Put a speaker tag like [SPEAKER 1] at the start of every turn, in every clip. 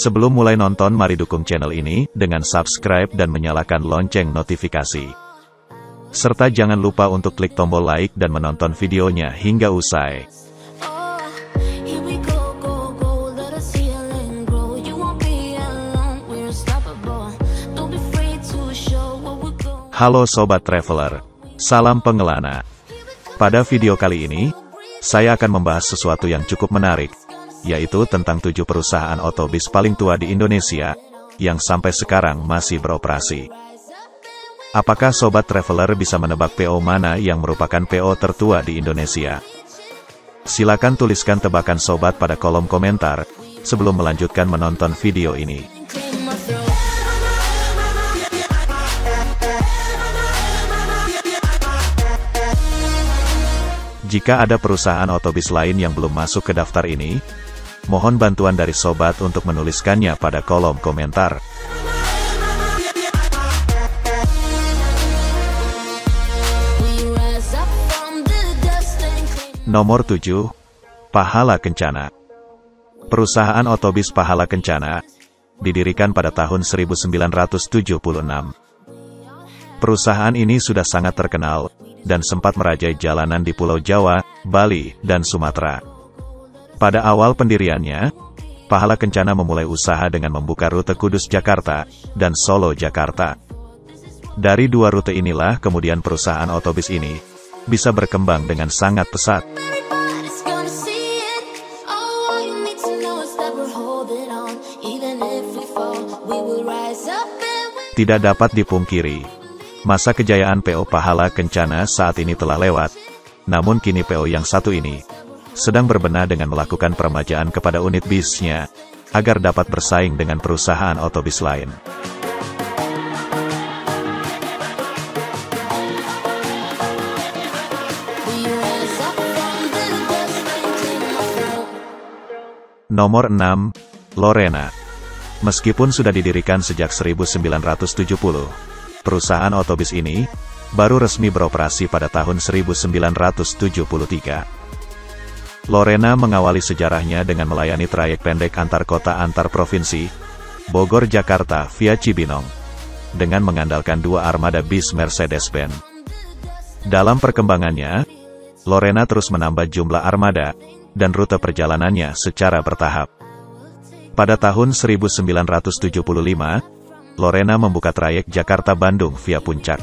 [SPEAKER 1] Sebelum mulai nonton, mari dukung channel ini dengan subscribe dan menyalakan lonceng notifikasi. Serta jangan lupa untuk klik tombol like dan menonton videonya hingga usai. Halo Sobat Traveler, salam pengelana. Pada video kali ini, saya akan membahas sesuatu yang cukup menarik, yaitu tentang 7 perusahaan otobis paling tua di Indonesia, yang sampai sekarang masih beroperasi. Apakah Sobat Traveler bisa menebak PO mana yang merupakan PO tertua di Indonesia? Silakan tuliskan tebakan Sobat pada kolom komentar, sebelum melanjutkan menonton video ini. Jika ada perusahaan otobis lain yang belum masuk ke daftar ini, mohon bantuan dari Sobat untuk menuliskannya pada kolom komentar. Nomor 7. Pahala Kencana. Perusahaan otobis Pahala Kencana didirikan pada tahun 1976. Perusahaan ini sudah sangat terkenal dan sempat merajai jalanan di Pulau Jawa, Bali, dan Sumatera. Pada awal pendiriannya, Pahala Kencana memulai usaha dengan membuka rute Kudus-Jakarta dan Solo-Jakarta. Dari 2 rute inilah kemudian perusahaan otobis ini bisa berkembang dengan sangat pesat. Tidak dapat dipungkiri, masa kejayaan PO Pahala Kencana saat ini telah lewat, namun kini PO yang satu ini sedang berbenah dengan melakukan peremajaan kepada unit bisnya, agar dapat bersaing dengan perusahaan otobis lain. Nomor 6. Lorena. Meskipun sudah didirikan sejak 1970, perusahaan otobis ini baru resmi beroperasi pada tahun 1973. Lorena mengawali sejarahnya dengan melayani trayek pendek antar kota antar provinsi, Bogor-Jakarta via Cibinong, dengan mengandalkan 2 armada bis Mercedes-Benz. Dalam perkembangannya, Lorena terus menambah jumlah armada dan rute perjalanannya secara bertahap. Pada tahun 1975, Lorena membuka trayek Jakarta-Bandung via Puncak.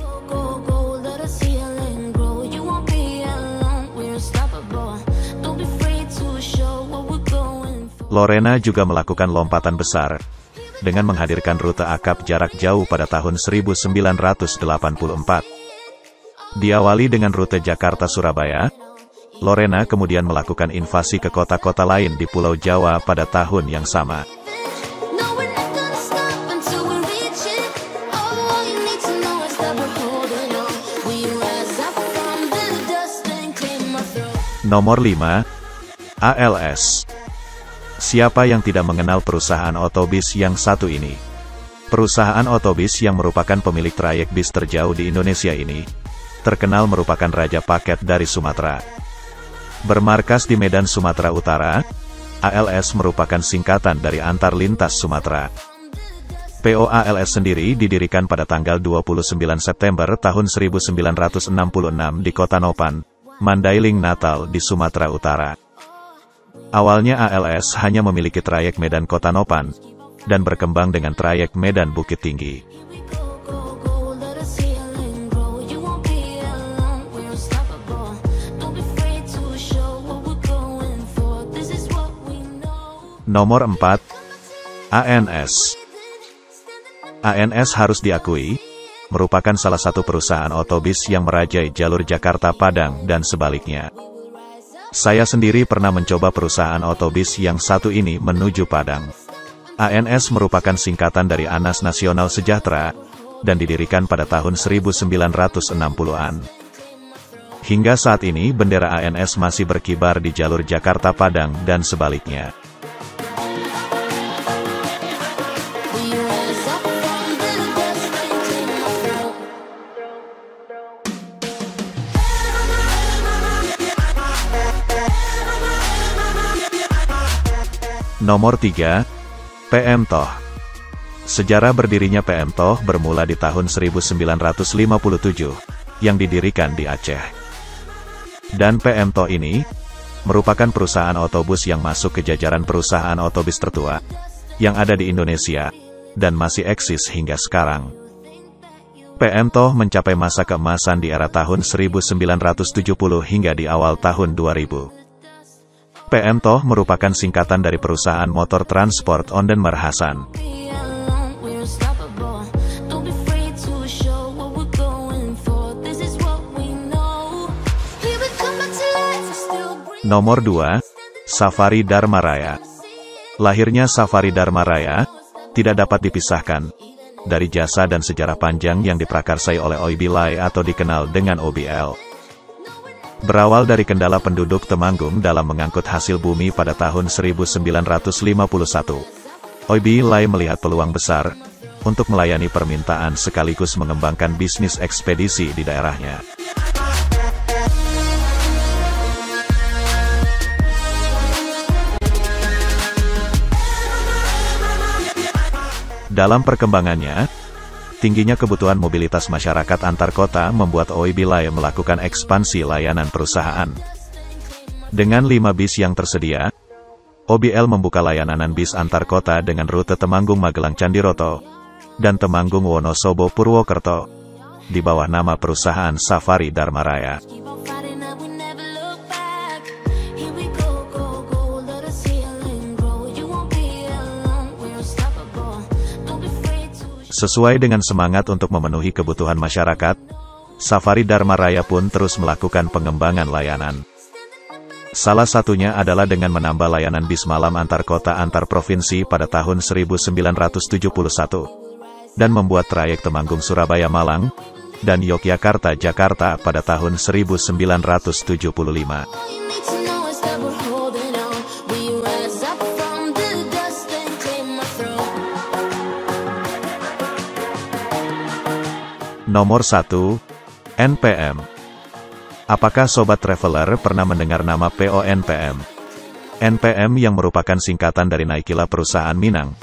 [SPEAKER 1] Lorena juga melakukan lompatan besar, dengan menghadirkan rute akap jarak jauh pada tahun 1984. Diawali dengan rute Jakarta-Surabaya, Lorena kemudian melakukan invasi ke kota-kota lain di Pulau Jawa pada tahun yang sama. Nomor 5. ALS. Siapa yang tidak mengenal perusahaan otobis yang satu ini? Perusahaan otobis yang merupakan pemilik trayek bis terjauh di Indonesia ini, terkenal merupakan raja paket dari Sumatera. Bermarkas di Medan, Sumatera Utara, ALS merupakan singkatan dari Antar Lintas Sumatera. PO ALS sendiri didirikan pada tanggal 29 September tahun 1966 di Kota Nopan, Mandailing, Natal di Sumatera Utara. Awalnya ALS hanya memiliki trayek Medan Kota Nopan, dan berkembang dengan trayek Medan Bukit Tinggi. Nomor 4. ANS. ANS harus diakui, merupakan salah satu perusahaan otobis yang merajai jalur Jakarta-Padang dan sebaliknya. Saya sendiri pernah mencoba perusahaan otobis yang satu ini menuju Padang. ANS merupakan singkatan dari Anas Nasional Sejahtera, dan didirikan pada tahun 1960-an. Hingga saat ini bendera ANS masih berkibar di jalur Jakarta-Padang dan sebaliknya. Nomor 3. PM Toh. Sejarah berdirinya PM Toh bermula di tahun 1957, yang didirikan di Aceh. Dan PM Toh ini merupakan perusahaan otobus yang masuk ke jajaran perusahaan otobus tertua yang ada di Indonesia, dan masih eksis hingga sekarang. PM Toh mencapai masa keemasan di era tahun 1970 hingga di awal tahun 2000. PM Toh merupakan singkatan dari perusahaan motor transport Onden Marhasan. Nomor 2, Safari Dharma Raya. Lahirnya Safari Dharma Raya tidak dapat dipisahkan dari jasa dan sejarah panjang yang diprakarsai oleh OIB Lai atau dikenal dengan OBL. Berawal dari kendala penduduk Temanggung dalam mengangkut hasil bumi pada tahun 1951, OIB Lai melihat peluang besar untuk melayani permintaan sekaligus mengembangkan bisnis ekspedisi di daerahnya. Dalam perkembangannya, tingginya kebutuhan mobilitas masyarakat antar kota membuat OIB Lai melakukan ekspansi layanan perusahaan. Dengan 5 bis yang tersedia, OBL membuka layanan bis antar kota dengan rute Temanggung Magelang Candiroto dan Temanggung Wonosobo Purwokerto di bawah nama perusahaan Safari Dharma Raya. Sesuai dengan semangat untuk memenuhi kebutuhan masyarakat, Safari Dharma Raya pun terus melakukan pengembangan layanan. Salah satunya adalah dengan menambah layanan bis malam antar kota antar provinsi pada tahun 1971, dan membuat trayek Temanggung Surabaya Malang, dan Yogyakarta Jakarta pada tahun 1975. Nomor 1, NPM. Apakah Sobat Traveler pernah mendengar nama PONPM? NPM yang merupakan singkatan dari Naikila Perusahaan Minang,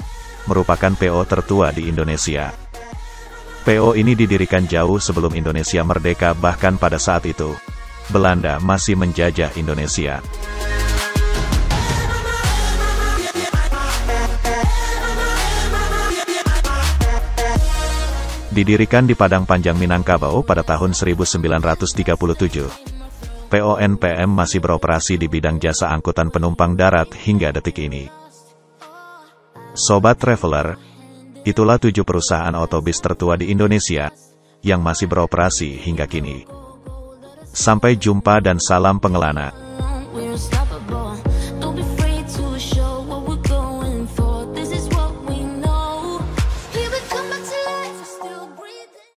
[SPEAKER 1] merupakan PO tertua di Indonesia. PO ini didirikan jauh sebelum Indonesia merdeka, bahkan pada saat itu, Belanda masih menjajah Indonesia. Didirikan di Padang Panjang Minangkabau pada tahun 1937. PONPM masih beroperasi di bidang jasa angkutan penumpang darat hingga detik ini. Sobat Traveler, itulah 7 perusahaan otobus tertua di Indonesia yang masih beroperasi hingga kini. Sampai jumpa dan salam pengelana.